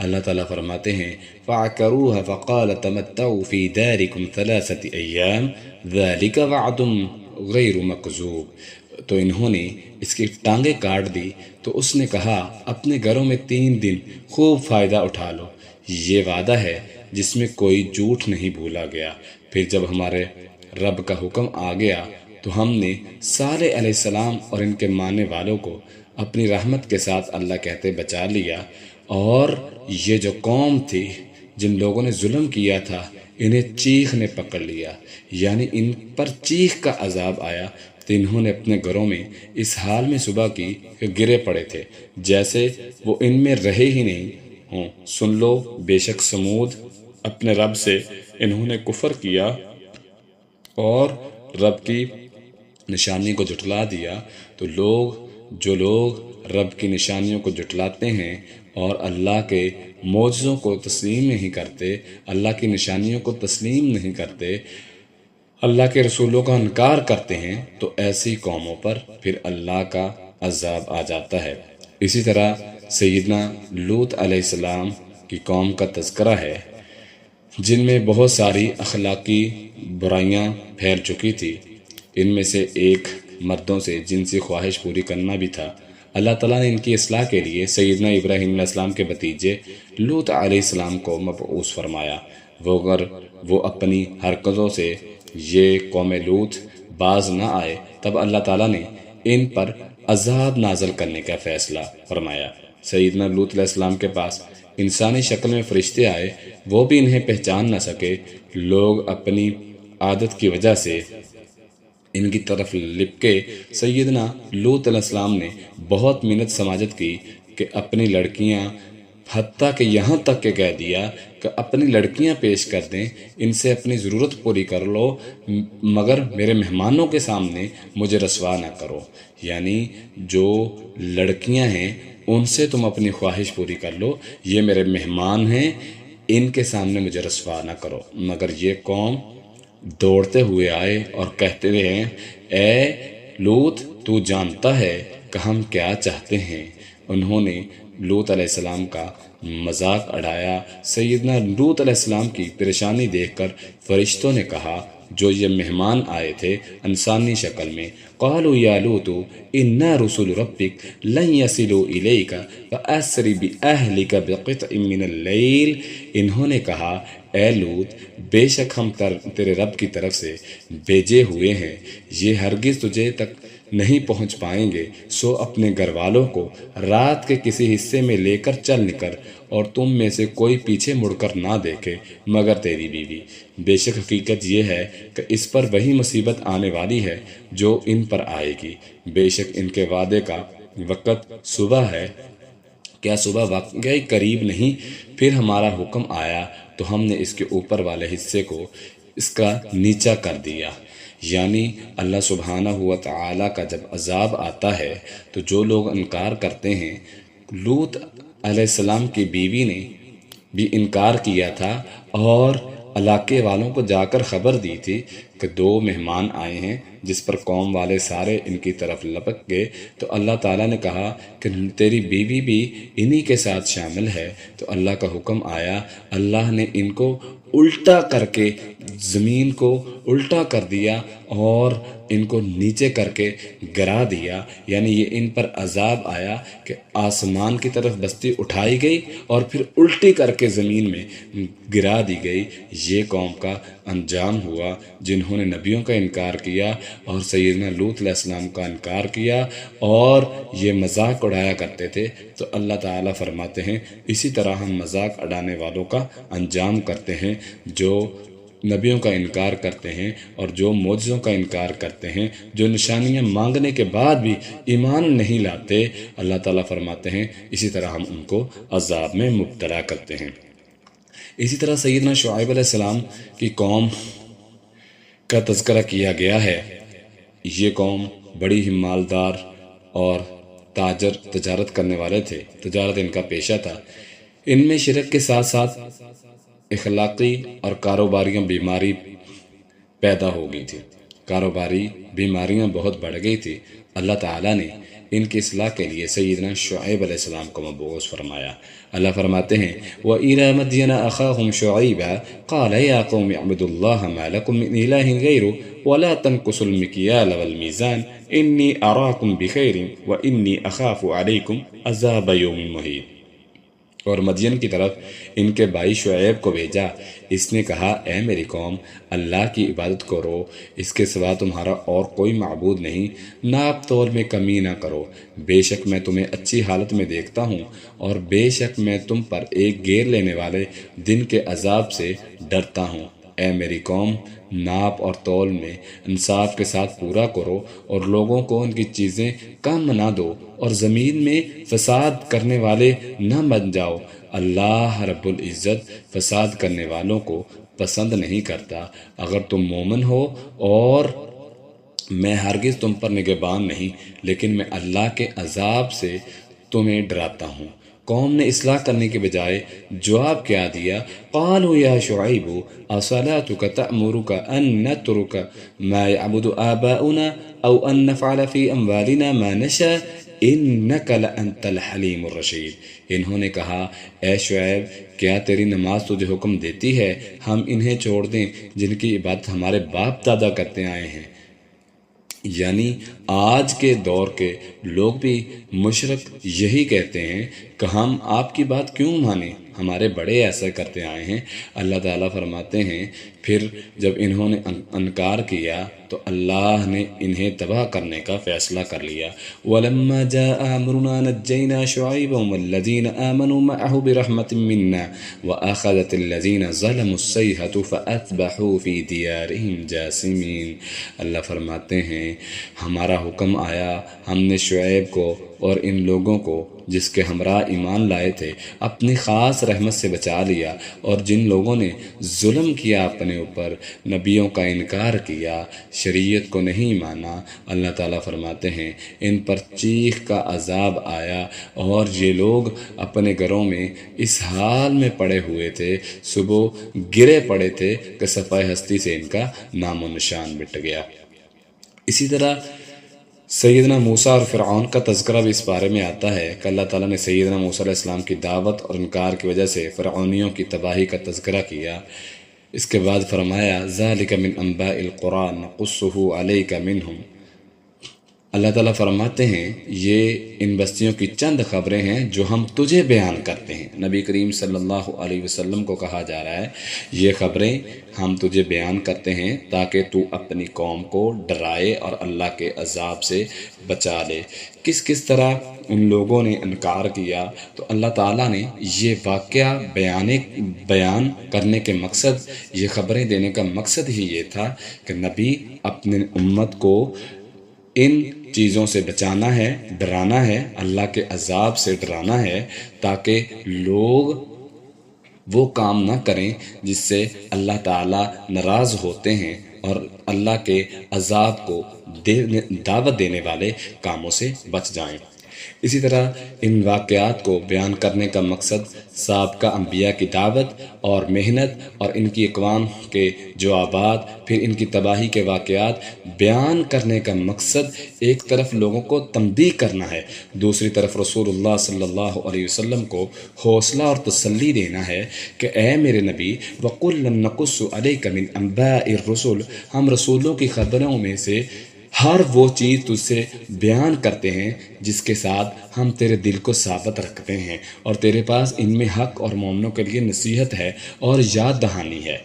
اللہ تعالیٰ فرماتے ہیں فَعَقَرُوهَا فَقَالَ تَمَتَّعُوا فِي دَارِكُمْ 3 أَيَّامٍ ذَلِكَ وَعْدٌ غَيْرُ مَكْذُوبٍ۔ تو انہوں نے اس کی ٹانگیں کاٹ دی تو اس نے کہا اپنے گھروں میں 3 دن خوب فائدہ اٹھا لو، یہ وعدہ ہے جس میں کوئی جھوٹ نہیں بھولا گیا۔ پھر جب ہمارے رب کا حکم آ گیا تو ہم نے صالح علیہ السلام اور ان کے ماننے والوں کو اپنی رحمت کے ساتھ اللہ کہتے بچا لیا، اور یہ جو قوم تھی جن لوگوں نے ظلم کیا تھا انہیں چیخ نے پکڑ لیا، یعنی ان پر چیخ کا عذاب آیا، تو انہوں نے اپنے گھروں میں اس حال میں صبح کی کہ گرے پڑے تھے جیسے وہ ان میں رہے ہی نہیں ہوں۔ سن لو، بے شک سمود اپنے رب سے انہوں نے کفر کیا اور رب کی نشانی کو جھٹلا دیا۔ تو جو لوگ رب کی نشانیوں کو جھٹلاتے ہیں اور اللہ کے معجزوں کو تسلیم نہیں کرتے، اللہ کی نشانیوں کو تسلیم نہیں کرتے، اللہ کے رسولوں کا انکار کرتے ہیں، تو ایسی قوموں پر پھر اللہ کا عذاب آ جاتا ہے۔ اسی طرح سیدنا لوط علیہ السلام کی قوم کا تذکرہ ہے جن میں بہت ساری اخلاقی برائیاں پھیل چکی تھی۔ ان میں سے ایک مردوں سے جنسی خواہش پوری کرنا بھی تھا۔ اللہ تعالیٰ نے ان کی اصلاح کے لیے سیدنا ابراہیم علیہ السلام کے بھتیجے لوط علیہ السلام کو مبعوث فرمایا۔ اگر وہ اپنی حرکتوں سے یہ قوم لوط باز نہ آئے تب اللہ تعالیٰ نے ان پر عذاب نازل کرنے کا فیصلہ فرمایا۔ سیدنا لوط علیہ السلام کے پاس انسانی شکل میں فرشتے آئے، وہ بھی انہیں پہچان نہ سکے۔ لوگ اپنی عادت کی وجہ سے ان کی طرف لپکے۔ سیدنا لوط علیہ السلام نے بہت محنت سماجت کی کہ اپنی لڑکیاں، حتیٰ کہ یہاں تک کہ کہہ دیا کہ اپنی لڑکیاں پیش کر دیں، ان سے اپنی ضرورت پوری کر لو، مگر میرے مہمانوں کے سامنے مجھے رسوا نہ کرو۔ یعنی جو لڑکیاں ہیں ان سے تم اپنی خواہش پوری کر لو، یہ میرے مہمان ہیں، ان کے سامنے مجھے رسوا نہ کرو۔ مگر یہ قوم دوڑتے ہوئے آئے اور کہتے ہیں اے لوط، تو جانتا ہے کہ ہم کیا چاہتے ہیں۔ انہوں نے لوط علیہ السلام کا مذاق اڑایا۔ سیدنا لوط علیہ السلام کی پریشانی دیکھ کر فرشتوں نے کہا جو یہ مہمان آئے تھے انسانی شکل میں، قالوا یا لوط انا رسول ربک لن یصلوا الیک فاسر باہلک بقطع من اللیل، انہوں نے کہا اے لوط بے شک ہم تیرے رب کی طرف سے بھیجے ہوئے ہیں، یہ ہرگز تجھے تک نہیں پہنچ پائیں گے، سو اپنے گھر والوں کو رات کے کسی حصے میں لے کر چل نکل، اور تم میں سے کوئی پیچھے مڑ کر نہ دیکھے مگر تیری بیوی، بے شک حقیقت یہ ہے کہ اس پر وہی مصیبت آنے والی ہے جو ان پر آئے گی، بے شک ان کے وعدے کا وقت صبح ہے، کیا صبح واقعی قریب نہیں؟ پھر ہمارا حکم آیا تو ہم نے اس کے اوپر والے حصے کو اس کا نیچا کر دیا، یعنی اللہ سبحانہ ہوا تعالیٰ کا جب عذاب آتا ہے تو جو لوگ انکار کرتے ہیں، لوط علیہ السلام کی بیوی نے بھی انکار کیا تھا اور علاقے والوں کو جا کر خبر دی تھی کہ 2 مہمان آئے ہیں، جس پر قوم والے سارے ان کی طرف لپک گئے، تو اللہ تعالیٰ نے کہا کہ تیری بیوی بھی انہی کے ساتھ شامل ہے، تو اللہ کا حکم آیا، اللہ نے ان کو الٹا کر کے زمین کو الٹا کر دیا اور ان کو نیچے کر کے گرا دیا، یعنی یہ ان پر عذاب آیا کہ آسمان کی طرف بستی اٹھائی گئی اور پھر الٹی کر کے زمین میں گرا دی گئی۔ یہ قوم کا انجام ہوا جنہوں نے نبیوں کا انکار کیا اور سیدنا لوط علیہ السلام کا انکار کیا اور یہ مذاق اڑایا کرتے تھے، تو اللہ تعالیٰ فرماتے ہیں اسی طرح ہم مذاق اڑانے والوں کا انجام کرتے ہیں جو نبیوں کا انکار کرتے ہیں اور جو معجزوں کا انکار کرتے ہیں، جو نشانیاں مانگنے کے بعد بھی ایمان نہیں لاتے، اللہ تعالیٰ فرماتے ہیں اسی طرح ہم ان کو عذاب میں مبتلا کرتے ہیں۔ اسی طرح سیدنا شعیب علیہ السلام کی قوم کا تذکرہ کیا گیا ہے۔ یہ قوم بڑی ہی مالدار اور تجارت کرنے والے تھے، تجارت ان کا پیشہ تھا۔ ان میں شرک کے ساتھ ساتھ اخلاقی اور کاروباریاں بیماری پیدا ہو گئی تھی، کاروباری بیماریاں بہت بڑھ گئی تھی۔ اللہ تعالیٰ نے ان کی اصلاح کے لیے سیدنا شعیب علیہ السلام کو مبعوث فرمایا۔ اللہ فرماتے ہیں وَإِلَى مَدْيَنَ أَخَاهُمْ شُعَيْبًا قَالَ يَا قَوْمِ اعْبُدُوا اللَّهَ مَا لَكُم مِّنْ إِلَٰهٍ غَيْرُهُ وَلَا تَنقُصُوا الْمِكْيَالَ وَالْمِيزَانَ إِنِّي أَرَاكُمْ بِخَيْرٍ وَإِنِّي أَخَافُ عَلَيْكُمْ عَذَابَ يَوْمٍ مُحِيطٍ۔ اور مدین کی طرف ان کے بھائی شعیب کو بھیجا، اس نے کہا اے میری قوم، اللہ کی عبادت کرو، اس کے سوا تمہارا اور کوئی معبود نہیں، ناپ تول میں کمی نہ کرو، بے شک میں تمہیں اچھی حالت میں دیکھتا ہوں اور بے شک میں تم پر ایک گیر لینے والے دن کے عذاب سے ڈرتا ہوں۔ اے میری قوم، ناپ اور تول میں انصاف کے ساتھ پورا کرو اور لوگوں کو ان کی چیزیں کم نہ دو اور زمین میں فساد کرنے والے نہ بن جاؤ، اللہ رب العزت فساد کرنے والوں کو پسند نہیں کرتا۔ اگر تم مومن ہو اور میں ہرگز تم پر نگہبان نہیں، لیکن میں اللہ کے عذاب سے تمہیں ڈراتا ہوں۔ قوم نے اصلاح کرنے کے بجائے جواب کیا دیا، قالوا یا شعیب اصلاتک تأمرک ان نترک ما یعبد آباؤنا او ان نفعل فی اموالنا ما نشاء انک لانت الحلیم الرشید۔ انہوں نے کہا اے شعیب، کیا تیری نماز تجھے حکم دیتی ہے ہم انہیں چھوڑ دیں جن کی عبادت ہمارے باپ دادا کرتے آئے ہیں؟ یعنی آج کے دور کے لوگ بھی مشرک یہی کہتے ہیں کہ ہم آپ کی بات کیوں مانیں، ہمارے بڑے ایسا کرتے آئے ہیں۔ اللہ تعالیٰ فرماتے ہیں پھر جب انہوں نے انکار کیا تو اللہ نے انہیں تباہ کرنے کا فیصلہ کر لیا۔ وَلَمَّا جَاءَ أَمْرُنَا نَجَّيْنَا شُعَيْبًا وَالَّذِينَ آمَنُوا مَعَهُ بِرَحْمَةٍ مِنَّا وَأَخَذَتِ الَّذِينَ ظَلَمُوا الصَّيْحَةُ فَأَصْبَحُوا فِي دِيَارِهِمْ جَاثِمِينَ۔ اللہ فرماتے ہیں ہمارا حکم آیا، ہم نے شعیب کو اور ان لوگوں کو جس کے ہمراہ ایمان لائے تھے اپنی خاص رحمت سے بچا لیا، اور جن لوگوں نے ظلم کیا اپنے اوپر، نبیوں کا انکار کیا، شریعت کو نہیں مانا، اللہ تعالیٰ فرماتے ہیں ان پر چیخ کا عذاب آیا اور یہ لوگ اپنے گھروں میں اس حال میں پڑے ہوئے تھے، صبح گرے پڑے تھے کہ صفحہ ہستی سے ان کا نام و نشان مٹ گیا۔ اسی طرح سیدنا موسیٰ اور فرعون کا تذکرہ بھی اس بارے میں آتا ہے کہ اللہ تعالیٰ نے سیدنا موسیٰ علیہ السلام کی دعوت اور انکار کی وجہ سے فرعونیوں کی تباہی کا تذکرہ کیا۔ اس کے بعد فرمایا ذالک من انباء القرآن نقصہ علیک منہم، اللہ تعالیٰ فرماتے ہیں یہ ان بستیوں کی چند خبریں ہیں جو ہم تجھے بیان کرتے ہیں۔ نبی کریم صلی اللہ علیہ وسلم کو کہا جا رہا ہے یہ خبریں ہم تجھے بیان کرتے ہیں تاکہ تو اپنی قوم کو ڈرائے اور اللہ کے عذاب سے بچا لے۔ کس طرح ان لوگوں نے انکار کیا، تو اللہ تعالیٰ نے یہ واقعہ بیان کرنے کے مقصد، یہ خبریں دینے کا مقصد ہی یہ تھا کہ نبی اپنے امت کو ان چیزوں سے بچانا ہے، ڈرانا ہے، اللہ کے عذاب سے ڈرانا ہے، تاکہ لوگ وہ کام نہ کریں جس سے اللہ تعالیٰ ناراض ہوتے ہیں اور اللہ کے عذاب کو دعوت دینے والے کاموں سے بچ جائیں۔ اسی طرح ان واقعات کو بیان کرنے کا مقصد سابقہ انبیاء کی دعوت اور محنت اور ان کی اقوام کے جوابات، پھر ان کی تباہی کے واقعات بیان کرنے کا مقصد ایک طرف لوگوں کو تنبیہ کرنا ہے، دوسری طرف رسول اللہ صلی اللہ علیہ وسلم کو حوصلہ اور تسلی دینا ہے کہ اے میرے نبی وَقُلًا نَقُصُّ عَلَيْكَ مِنْ أَنْبَاءِ الرُّسُلِ، ہم رسولوں کی خبروں میں سے ہر وہ چیز تجھ سے بیان کرتے ہیں جس کے ساتھ ہم تیرے دل کو ثابت رکھتے ہیں، اور تیرے پاس ان میں حق اور مومنوں کے لیے نصیحت ہے اور یاد دہانی ہے۔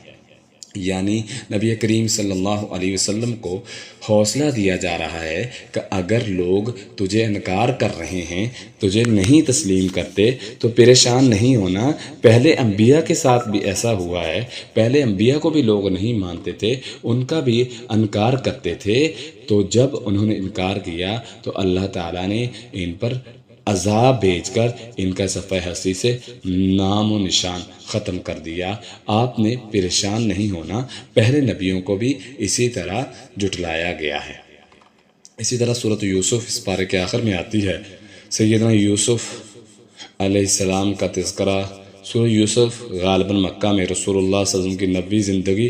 یعنی نبی کریم صلی اللہ علیہ وسلم کو حوصلہ دیا جا رہا ہے کہ اگر لوگ تجھے انکار کر رہے ہیں، تجھے نہیں تسلیم کرتے، تو پریشان نہیں ہونا۔ پہلے انبیاء کے ساتھ بھی ایسا ہوا ہے، پہلے انبیاء کو بھی لوگ نہیں مانتے تھے، ان کا بھی انکار کرتے تھے، تو جب انہوں نے انکار کیا تو اللہ تعالیٰ نے ان پر عذاب بھیج کر ان کا صفحہ ہستی سے نام و نشان ختم کر دیا۔ آپ نے پریشان نہیں ہونا، پہلے نبیوں کو بھی اسی طرح جھٹلایا گیا ہے۔ اسی طرح سورۃ یوسف اس پارے کے آخر میں آتی ہے۔ سیدنا یوسف علیہ السلام کا تذکرہ۔ سورۃ یوسف غالباً مکہ میں رسول اللہ صلی اللہ علیہ وسلم کی نبوی زندگی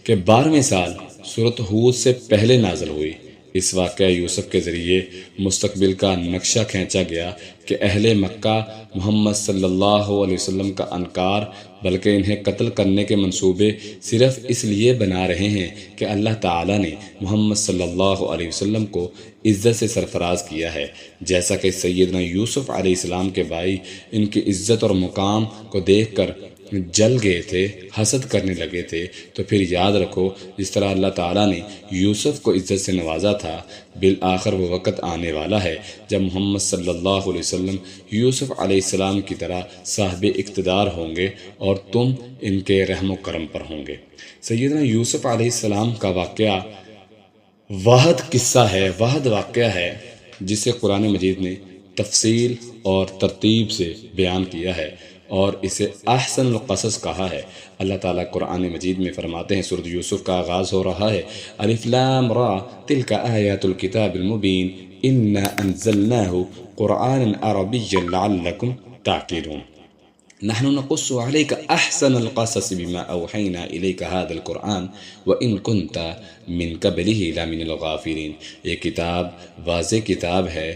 کے 12ویں سال سورۃ ہود سے پہلے نازل ہوئی۔ اس واقعہ یوسف کے ذریعے مستقبل کا نقشہ کھینچا گیا کہ اہل مکہ محمد صلی اللہ علیہ وسلم کا انکار بلکہ انہیں قتل کرنے کے منصوبے صرف اس لیے بنا رہے ہیں کہ اللہ تعالیٰ نے محمد صلی اللہ علیہ وسلم کو عزت سے سرفراز کیا ہے، جیسا کہ سیدنا یوسف علیہ السلام کے بھائی ان کی عزت اور مقام کو دیکھ کر جل گئے تھے، حسد کرنے لگے تھے۔ تو پھر یاد رکھو جس طرح اللہ تعالیٰ نے یوسف کو عزت سے نوازا تھا، بالآخر وہ وقت آنے والا ہے جب محمد صلی اللہ علیہ وسلم یوسف علیہ السلام کی طرح صاحب اقتدار ہوں گے اور تم ان کے رحم و کرم پر ہوں گے۔ سیدنا یوسف علیہ السلام کا واقعہ واحد قصہ ہے، واحد واقعہ ہے جسے قرآن مجید نے تفصیل اور ترتیب سے بیان کیا ہے اور اسے احسن القصص کہا ہے۔ اللہ تعالیٰ قرآن مجید میں فرماتے ہیں، سورۃ یوسف کا آغاز ہو رہا ہے الف لام را تلک آیات الکتاب المبین انا انزلناہ قرآنا عربیا لعلکم تعقلون نحن نقص عليك أحسن القصص بما أوحينا إليك هذا القرآن وإن كنت من قبله لمن الغافلين۔ یہ کتاب واضح کتاب ہے،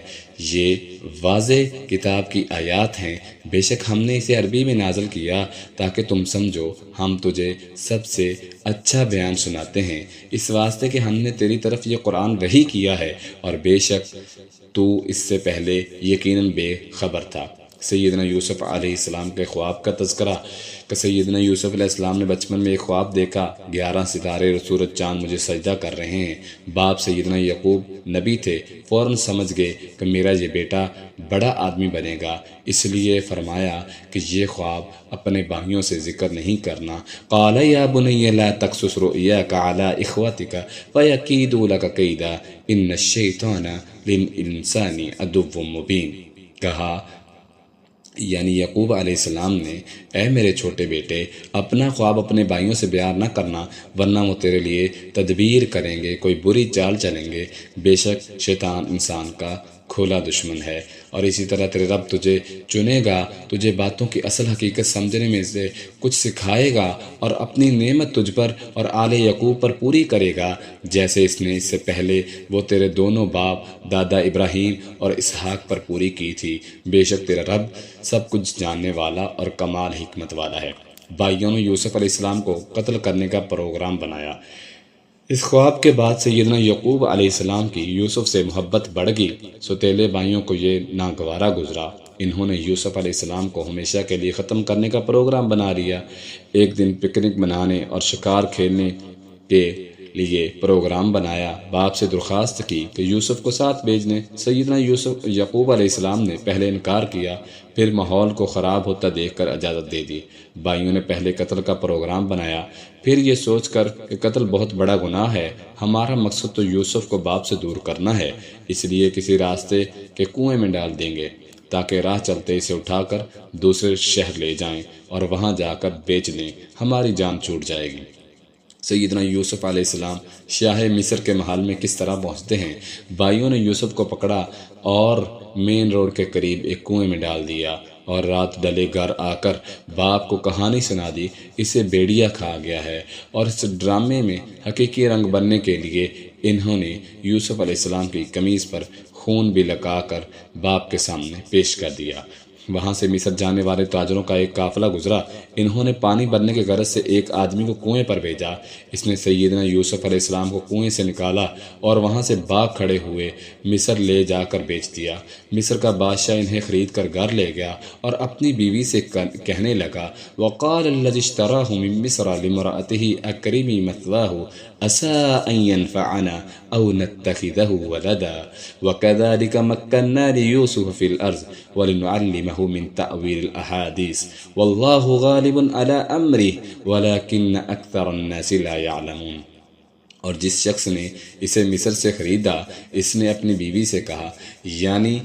یہ واضح کتاب کی آیات ہیں، بے شک ہم نے اسے عربی میں نازل کیا تاکہ تم سمجھو، ہم تجھے سب سے اچھا بیان سناتے ہیں، اس واسطے کہ ہم نے تیری طرف یہ قرآن وحی کیا ہے اور بے شک تو اس سے پہلے یقیناً بے خبر تھا۔ سیدنا یوسف علیہ السلام کے خواب کا تذکرہ کہ سیدنا یوسف علیہ السلام نے بچپن میں ایک خواب دیکھا، 11 ستارے اور سورج چاند مجھے سجدہ کر رہے ہیں۔ باپ سیدنا یعقوب نبی تھے، فوراً سمجھ گئے کہ میرا یہ بیٹا بڑا آدمی بنے گا، اس لیے فرمایا کہ یہ خواب اپنے بھائیوں سے ذکر نہیں کرنا۔ قال یا بنی لا تقصص رؤیاک علی اخوتک فیکیدوا لک کیدا ان الشیطان للانسان عدو مبین۔ کہا یعنی یعقوب علیہ السلام نے، اے میرے چھوٹے بیٹے، اپنا خواب اپنے بھائیوں سے بیان نہ کرنا ورنہ وہ تیرے لیے تدبیر کریں گے، کوئی بری چال چلیں گے، بے شک شیطان انسان کا کھولا دشمن ہے۔ اور اسی طرح تیرے رب تجھے چنے گا، تجھے باتوں کی اصل حقیقت سمجھنے میں سے کچھ سکھائے گا اور اپنی نعمت تجھ پر اور آل یعقوب پر پوری کرے گا، جیسے اس نے اس سے پہلے وہ تیرے دونوں باپ دادا ابراہیم اور اسحاق پر پوری کی تھی۔ بے شک تیرا رب سب کچھ جاننے والا اور کمال حکمت والا ہے۔ بھائیوں نے یوسف علیہ السلام کو قتل کرنے کا پروگرام بنایا۔ اس خواب کے بعد سیدنا یعقوب علیہ السلام کی یوسف سے محبت بڑھ گئی۔ سوتیلے بھائیوں کو یہ ناگوارا گزرا۔ انہوں نے یوسف علیہ السلام کو ہمیشہ کے لیے ختم کرنے کا پروگرام بنا لیا۔ ایک دن پکنک منانے اور شکار کھیلنے کے لیے پروگرام بنایا۔ باپ سے درخواست کی کہ یوسف کو ساتھ بھیجنے۔ سیدنا یعقوب علیہ السلام نے پہلے انکار کیا، پھر ماحول کو خراب ہوتا دیکھ کر اجازت دے دی۔ بھائیوں نے پہلے قتل کا پروگرام بنایا، پھر یہ سوچ کر کہ قتل بہت بڑا گناہ ہے، ہمارا مقصد تو یوسف کو باپ سے دور کرنا ہے، اس لیے کسی راستے کے کنویں میں ڈال دیں گے تاکہ راہ چلتے اسے اٹھا کر دوسرے شہر لے جائیں اور وہاں جا کر بیچ دیں، ہماری جان چھوٹ جائے گی۔ سیدنا یوسف علیہ السلام شاہ مصر کے محل میں کس طرح پہنچتے ہیں؟ بھائیوں نے یوسف کو پکڑا اور مین روڈ کے قریب ایک کنویں میں ڈال دیا اور رات ڈلے گھر آ کر باپ کو کہانی سنا دی، اسے بیڑیا کھا گیا ہے۔ اور اس ڈرامے میں حقیقی رنگ بننے کے لیے انہوں نے یوسف علیہ السلام کی قمیض پر خون بھی لگا کر باپ کے سامنے پیش کر دیا۔ وہاں سے مصر جانے والے تاجروں کا ایک قافلہ گزرا۔ انہوں نے پانی بھرنے کے غرض سے ایک آدمی کو کنویں پر بھیجا۔ اس نے سیدنا یوسف علیہ السلام کو کنویں سے نکالا اور وہاں سے باغ کھڑے ہوئے مصر لے جا کر بیچ دیا۔ مصر کا بادشاہ انہیں خرید کر گھر لے گیا اور اپنی بیوی سے کہنے لگا، وقال الذی اشتراہ من مصر لامرأته اکرمی مثواہ عسیٰ ان ینفعنا او نتخذہ ولدا وکذلک مکننا لیوسف فی الارض ولنعلمہ من تأویل الاحادیث واللہ غالب علی امرہ ولکن اکثر الناس لا یعلمون۔ اور جس شخص نے اسے مصر سے خریدا، اس نے اپنی بیوی سے کہا، یعنی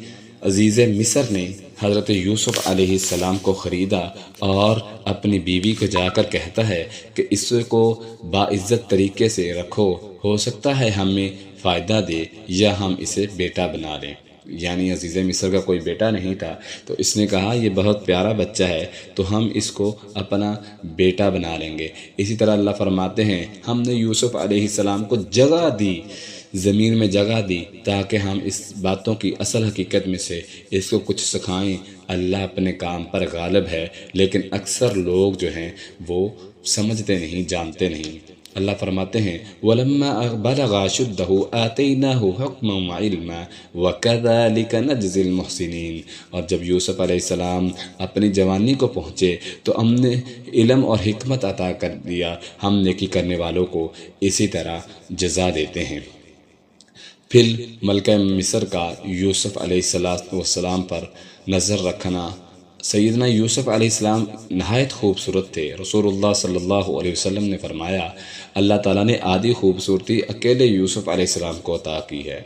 عزیز مصر نے حضرت یوسف علیہ السلام کو خریدا اور اپنی بیوی کو جا کر کہتا ہے کہ اس کو باعزت طریقے سے رکھو، ہو سکتا ہے ہمیں فائدہ دے یا ہم اسے بیٹا بنا لیں۔ یعنی عزیز مصر کا کوئی بیٹا نہیں تھا، تو اس نے کہا یہ بہت پیارا بچہ ہے تو ہم اس کو اپنا بیٹا بنا لیں گے۔ اسی طرح اللہ فرماتے ہیں، ہم نے یوسف علیہ السلام کو جگہ دی، زمین میں جگہ دی تاکہ ہم اس باتوں کی اصل حقیقت میں سے اس کو کچھ سکھائیں۔ اللہ اپنے کام پر غالب ہے، لیکن اکثر لوگ جو ہیں وہ سمجھتے نہیں، جانتے نہیں۔ اللہ فرماتے ہیں وَلَمَّا بَلَغَ أَشُدَّهُ آتَيْنَاهُ حُكْمًا وَعِلْمًا وَكَذَلِكَ نَجْزِي الْمُحْسِنِينَ۔ اور جب یوسف علیہ السلام اپنی جوانی کو پہنچے تو ہم نے علم اور حکمت عطا کر دیا، ہم نیکی کرنے والوں کو اسی طرح جزا دیتے ہیں۔ پھر ملکہ مصر کا یوسف علیہ السلام پر نظر رکھنا۔ سیدنا یوسف علیہ السلام نہایت خوبصورت تھے۔ رسول اللہ صلی اللہ علیہ وسلم نے فرمایا، اللہ تعالیٰ نے آدھی خوبصورتی اکیلے یوسف علیہ السلام کو عطا کی ہے۔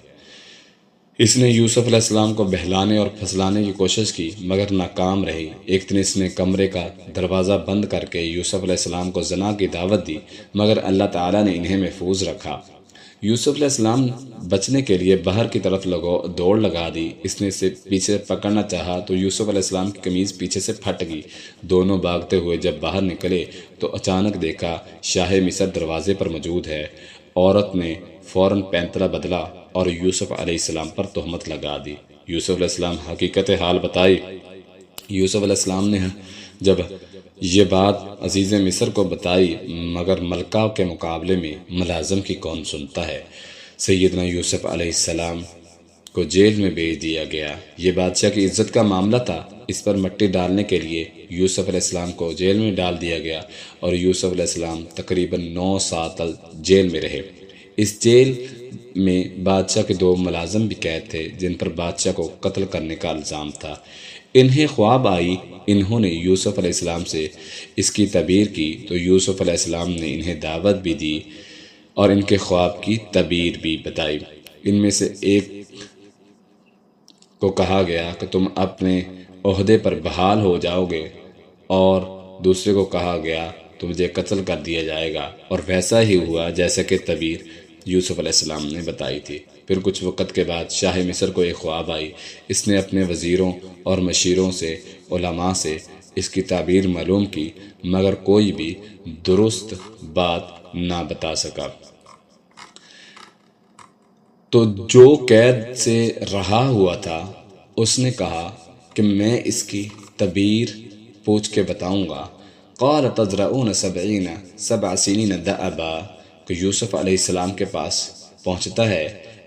اس نے یوسف علیہ السلام کو بہلانے اور پھسلانے کی کوشش کی مگر ناکام رہی۔ ایک دن اس نے کمرے کا دروازہ بند کر کے یوسف علیہ السلام کو زنا کی دعوت دی مگر اللہ تعالیٰ نے انہیں محفوظ رکھا۔ یوسف علیہ السلام بچنے کے لیے باہر کی طرف دوڑ لگا دی۔ اس نے اسے پیچھے پکڑنا چاہا تو یوسف علیہ السلام کی قمیض پیچھے سے پھٹ گئی۔ دونوں بھاگتے ہوئے جب باہر نکلے تو اچانک دیکھا شاہ مصر دروازے پر موجود ہے۔ عورت نے فوراً پینتلا بدلا اور یوسف علیہ السلام پر تہمت لگا دی۔ یوسف علیہ السلام حقیقت حال بتائی۔ یوسف علیہ السلام نے جب یہ بات عزیز مصر کو بتائی مگر ملکہ کے مقابلے میں ملازم کی کون سنتا ہے۔ سیدنا یوسف علیہ السلام کو جیل میں بھیج دیا گیا۔ یہ بادشاہ کی عزت کا معاملہ تھا، اس پر مٹی ڈالنے کے لیے یوسف علیہ السلام کو جیل میں ڈال دیا گیا اور یوسف علیہ السلام تقریباً 9 سال جیل میں رہے۔ اس جیل میں بادشاہ کے 2 ملازم بھی قید تھے جن پر بادشاہ کو قتل کرنے کا الزام تھا۔ انہیں خواب آئی، انہوں نے یوسف علیہ السلام سے اس کی تعبیر کی تو یوسف علیہ السلام نے انہیں دعوت بھی دی اور ان کے خواب کی تعبیر بھی بتائی۔ ان میں سے ایک کو کہا گیا کہ تم اپنے عہدے پر بحال ہو جاؤ گے اور دوسرے کو کہا گیا تمہیں قتل کر دیا جائے گا، اور ویسا ہی ہوا جیسا کہ تعبیر یوسف علیہ السلام نے بتائی تھی۔ پھر کچھ وقت کے بعد شاہ مصر کو ایک خواب آئی۔ اس نے اپنے وزیروں اور مشیروں سے، علماء سے اس کی تعبیر معلوم کی مگر کوئی بھی درست بات نہ بتا سکا۔ تو جو قید سے رہا ہوا تھا اس نے کہا کہ میں اس کی تعبیر پوچھ کے بتاؤں گا۔ قال تزرعون سبع سنین دأبا، کہ یوسف علیہ السلام کے پاس پہنچتا ہے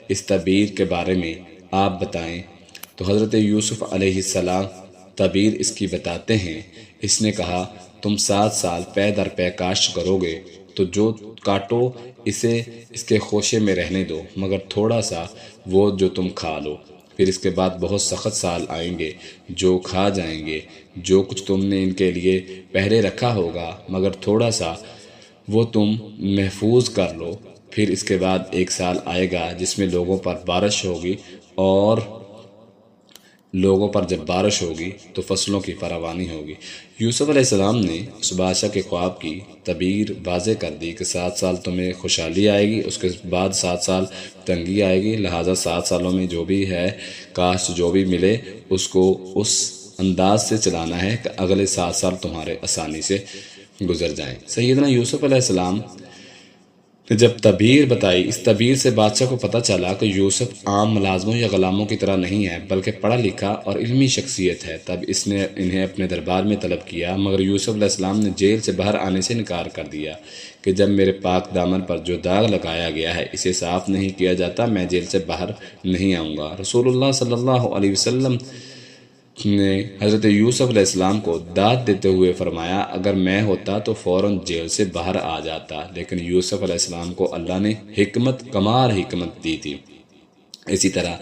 اس تعبیر کے بارے میں، آپ بتائیں۔ تو حضرت یوسف علیہ السلام تعبیر اس کی بتاتے ہیں۔ اس نے کہا تم 7 سال پے در پے کاشت کرو گے، تو جو کاٹو اسے اس کے خوشے میں رہنے دو، مگر تھوڑا سا وہ جو تم کھا لو۔ پھر اس کے بعد بہت سخت سال آئیں گے جو کھا جائیں گے جو کچھ تم نے ان کے لیے پہلے رکھا ہوگا، مگر تھوڑا سا وہ تم محفوظ کر لو۔ پھر اس کے بعد 1 سال آئے گا جس میں لوگوں پر بارش ہوگی، اور لوگوں پر جب بارش ہوگی تو فصلوں کی فراوانی ہوگی۔ یوسف علیہ السلام نے اس بادشاہ کے خواب کی تعبیر واضح کر دی کہ 7 سال تمہیں خوشحالی آئے گی، اس کے بعد 7 سال تنگی آئے گی، لہٰذا 7 سالوں میں جو بھی ہے کاشت جو بھی ملے اس کو اس انداز سے چلانا ہے کہ اگلے 7 سال تمہارے آسانی سے گزر جائیں۔ سیدنا یوسف علیہ السلام نے جب تعبیر بتائی، اس تعبیر سے بادشاہ کو پتہ چلا کہ یوسف عام ملازموں یا غلاموں کی طرح نہیں ہے بلکہ پڑھا لکھا اور علمی شخصیت ہے۔ تب اس نے انہیں اپنے دربار میں طلب کیا، مگر یوسف علیہ السلام نے جیل سے باہر آنے سے انکار کر دیا کہ جب میرے پاک دامن پر جو داغ لگایا گیا ہے اسے صاف نہیں کیا جاتا میں جیل سے باہر نہیں آؤں گا۔ رسول اللہ صلی اللہ علیہ وسلم نے حضرت یوسف علیہ السلام کو داد دیتے ہوئے فرمایا اگر میں ہوتا تو فوراً جیل سے باہر آ جاتا، لیکن یوسف علیہ السلام کو اللہ نے کمار حکمت دی تھی۔ اسی طرح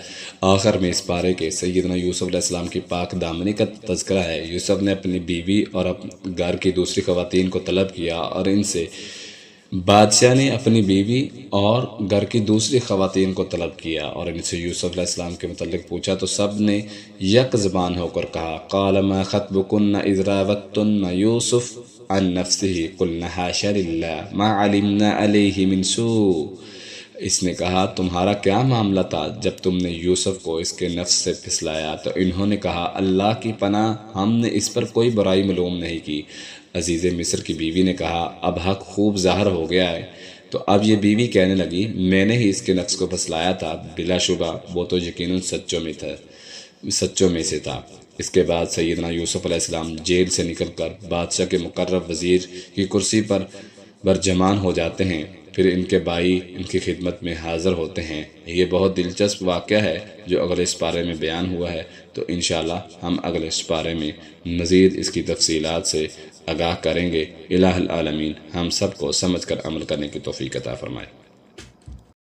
آخر میں اس پارے کے سیدنا یوسف علیہ السلام کی پاک دامنی کا تذکرہ ہے۔ یوسف نے اپنی بیوی اور گھر کی دوسری خواتین کو طلب کیا اور ان سے، بادشاہ نے اپنی بیوی اور گھر کی دوسری خواتین کو طلب کیا اور ان سے یوسف علیہ السلام کے متعلق پوچھا تو سب نے یک زبان ہو کر کہا قال ما خطبكن اذ راوتن یوسف عن نفسه قلنا حاشا للہ ما علمنا علیہ من سوء۔ اس نے کہا تمہارا کیا معاملہ تھا جب تم نے یوسف کو اس کے نفس سے پھسلایا؟ تو انہوں نے کہا اللہ کی پناہ، ہم نے اس پر کوئی برائی معلوم نہیں کی۔ عزیز مصر کی بیوی نے کہا اب حق خوب ظاہر ہو گیا ہے۔ تو اب یہ بیوی کہنے لگی میں نے ہی اس کے نفس کو پھسلایا تھا، بلا شبہ وہ تو یقیناً سچوں میں سے تھا۔ اس کے بعد سیدنا یوسف علیہ السلام جیل سے نکل کر بادشاہ کے مقرب وزیر کی کرسی پر برجمان ہو جاتے ہیں۔ پھر ان کے بھائی ان کی خدمت میں حاضر ہوتے ہیں۔ یہ بہت دلچسپ واقعہ ہے جو اگلے اس پارے میں بیان ہوا ہے، تو انشاءاللہ ہم اگلے اس پارے میں مزید اس کی تفصیلات سے آگاہ کریں گے۔ الہ العالمین ہم سب کو سمجھ کر عمل کرنے کی توفیق عطا فرمائے۔